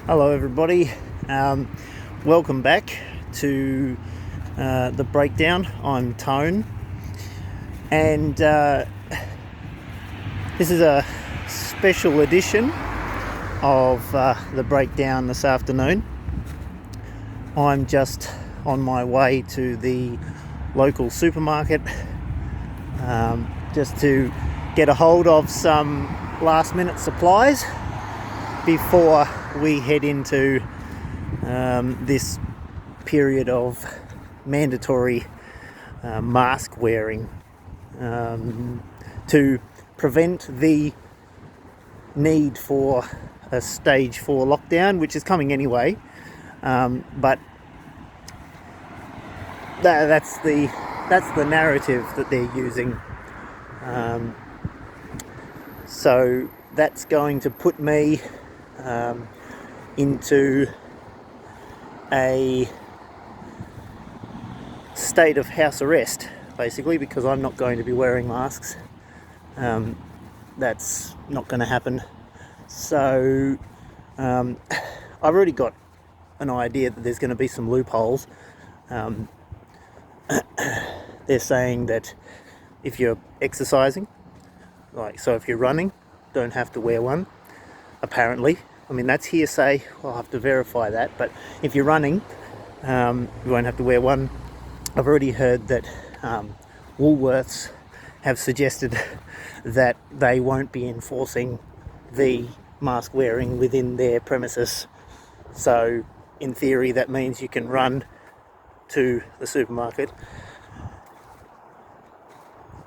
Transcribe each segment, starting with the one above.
Hello everybody, welcome back to The Breakdown. I'm Tone, and this is a special edition of The Breakdown this afternoon. I'm just on my way to the local supermarket just to get a hold of some last minute supplies before we head into this period of mandatory mask wearing to prevent the need for a stage 4 lockdown, which is coming anyway, but that's the narrative that they're using. So that's going to put me into a state of house arrest, basically, because I'm not going to be wearing masks. That's not going to happen. So I've already got an idea that there's going to be some loopholes. They're saying that if you're exercising, so if you're running, don't have to wear one, apparently. I mean, that's hearsay. I'll have to verify that. But if you're running, you won't have to wear one. I've already heard that Woolworths have suggested that they won't be enforcing the mask wearing within their premises. So in theory, that means you can run to the supermarket,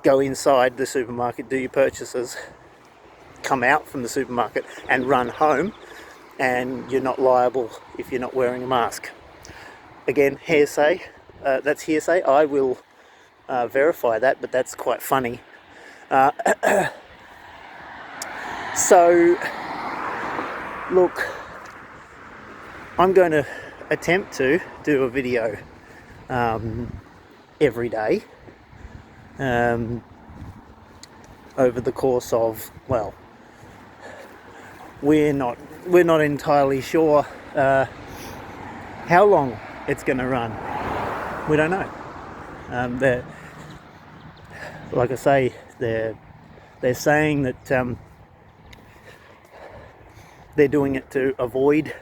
go inside the supermarket, do your purchases, come out from the supermarket and run home, and you're not liable if you're not wearing a mask. Again, hearsay. That's hearsay. I will verify that, but that's quite funny. So, look, I'm going to attempt to do a video every day over the course of, well, we're not entirely sure how long it's going to run. We don't know. Like I say, they're saying that they're doing it to avoid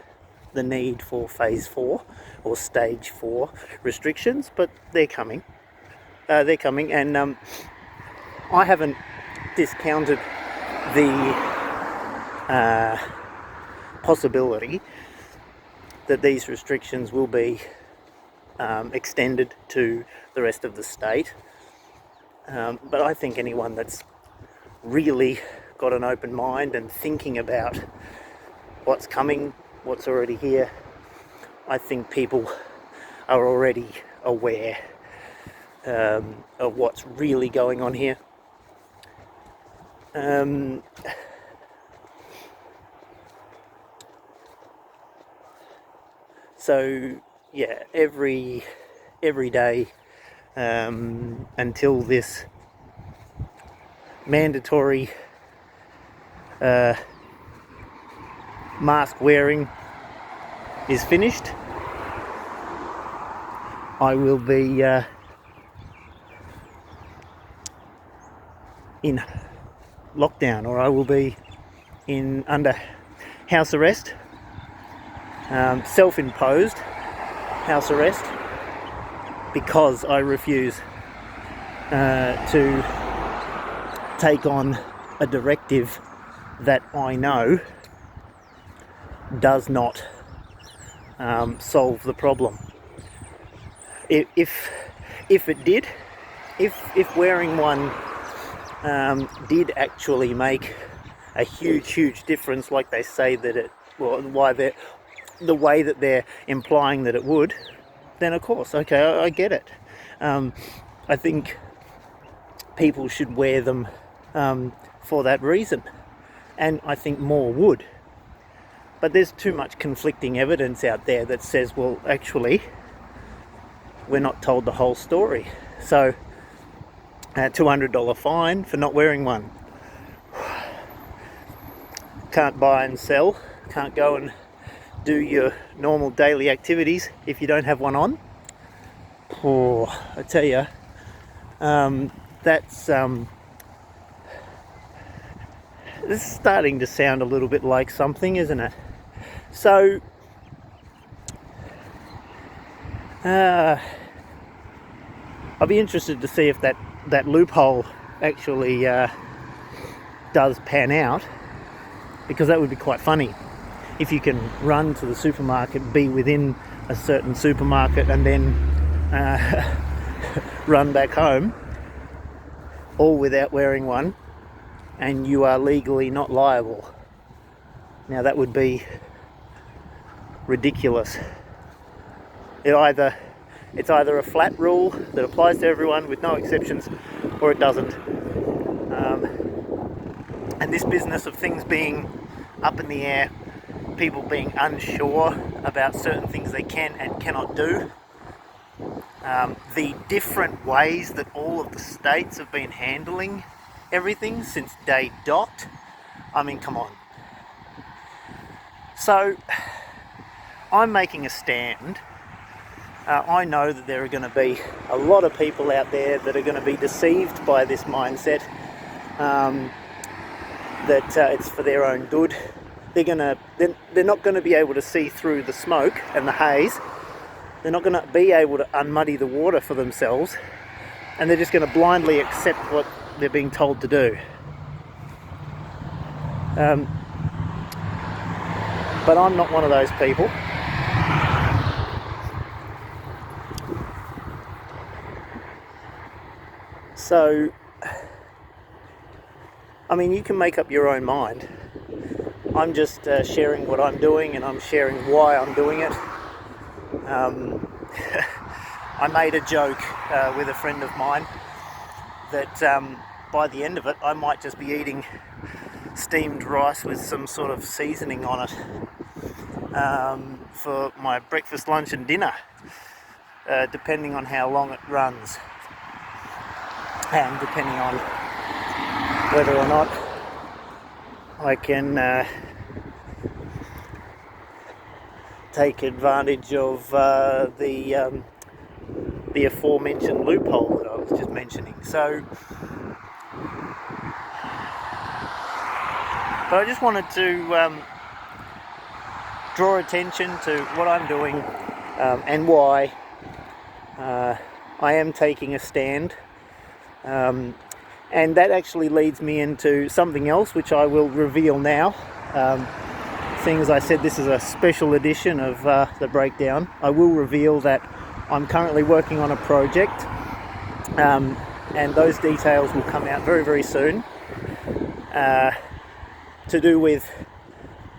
the need for phase 4 or stage 4 restrictions, but they're coming. And I haven't discounted the possibility that these restrictions will be extended to the rest of the state. But I think anyone that's really got an open mind and thinking about what's coming, what's already here, I think people are already aware of what's really going on here. So yeah, every day until this mandatory mask wearing is finished, I will be in lockdown, or I will be under house arrest, self-imposed house arrest, because I refuse to take on a directive that I know does not solve the problem. If it did, if wearing one did actually make a huge difference, like they say that it, well, the way that they're implying that it would, then of course, okay, I get it. I think people should wear them for that reason, and I think more would. But there's too much conflicting evidence out there that says, well, actually, we're not told the whole story. So, $200 fine for not wearing one. Can't buy and sell, can't go and do your normal daily activities if you don't have one on. Oh, I tell you, that's this is starting to sound a little bit like something, isn't it? So I'll be interested to see if that loophole actually does pan out, because that would be quite funny if you can run to the supermarket, be within a certain supermarket, and then run back home, all without wearing one, and you are legally not liable. Now that would be ridiculous. It's either a flat rule that applies to everyone with no exceptions, or it doesn't. And this business of things being up in the air, people being unsure about certain things they can and cannot do, the different ways that all of the states have been handling everything since day dot, I mean, come on. So I'm making a stand. I know that there are going to be a lot of people out there that are going to be deceived by this mindset, that it's for their own good. They're not going to be able to see through the smoke and the haze. They're not going to be able to unmuddy the water for themselves, and they're just going to blindly accept what they're being told to do. But I'm not one of those people. So, I mean, you can make up your own mind. I'm just sharing what I'm doing, and I'm sharing why I'm doing it. I made a joke with a friend of mine that by the end of it, I might just be eating steamed rice with some sort of seasoning on it for my breakfast, lunch and dinner, depending on how long it runs, and depending on whether or not I can take advantage of the aforementioned loophole that I was just mentioning. So, but I just wanted to draw attention to what I'm doing and why I am taking a stand. And that actually leads me into something else, which I will reveal now. Seeing as I said this is a special edition of The Breakdown, I will reveal that I'm currently working on a project, and those details will come out very, very soon, to do with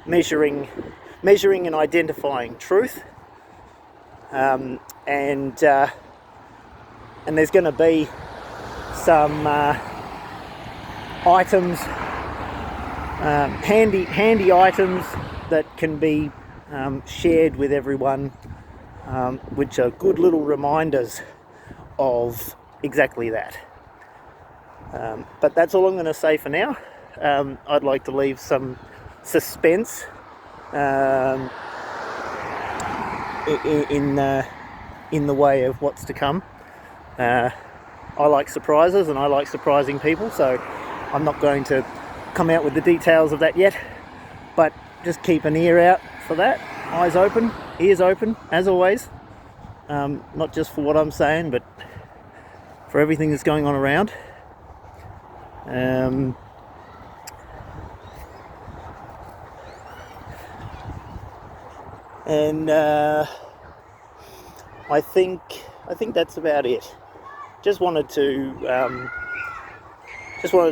measuring and identifying truth, and there's going to be some items, handy items that can be shared with everyone, which are good little reminders of exactly that. But that's all I'm going to say for now. I'd like to leave some suspense in the way of what's to come. I like surprises, and I like surprising people, so I'm not going to come out with the details of that yet, but just keep an ear out for that, eyes open, ears open, as always, not just for what I'm saying, but for everything that's going on around. And I think that's about it. Just wanted to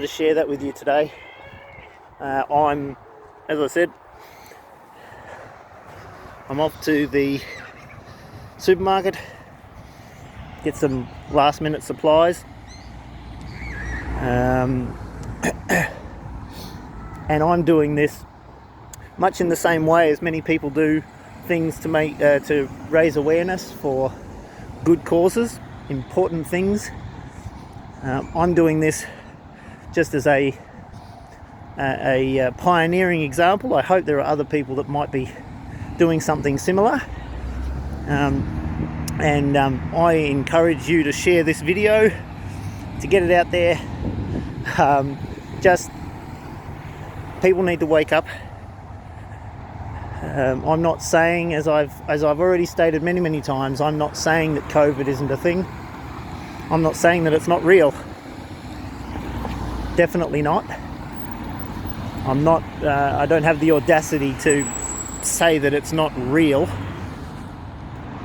share that with you today. I'm, as I said, I'm off to the supermarket, get some last minute supplies, and I'm doing this much in the same way as many people do things to raise awareness for good causes, important things. I'm doing this just as a pioneering example. I hope there are other people that might be doing something similar. I encourage you to share this video, to get it out there. Just people need to wake up. I'm not saying, as I've already stated many times, I'm not saying that COVID isn't a thing. I'm not saying that it's not real. Definitely not. I don't have the audacity to say that it's not real,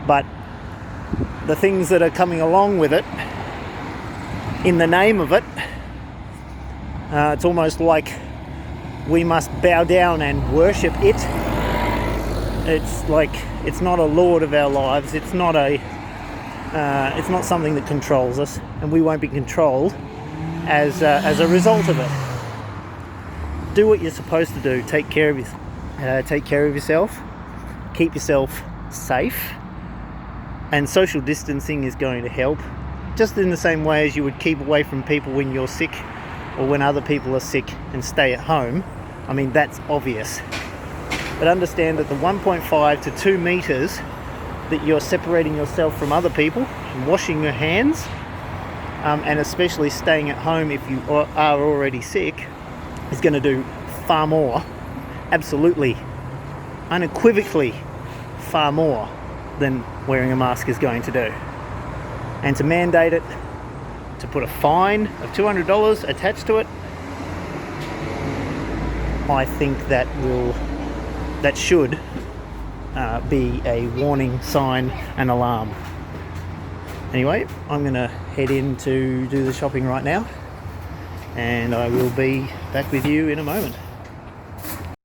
but the things that are coming along with it, in the name of it, it's almost like we must bow down and worship it. It's like it's not a lord of our lives. It's not something that controls us, and we won't be controlled as a result of it. Do what you're supposed to do. Take care of yourself. Keep yourself safe. And social distancing is going to help, just in the same way as you would keep away from people when you're sick or when other people are sick and stay at home. I mean, that's obvious. But understand that the 1.5 to 2 meters that you're separating yourself from other people and washing your hands, and especially staying at home if you are already sick, is going to do far more, absolutely, unequivocally far more than wearing a mask is going to do. And to mandate it, to put a fine of $200 attached to it, I think that should be a warning sign and alarm. Anyway, I'm going to head in to do the shopping right now, and I will be back with you in a moment.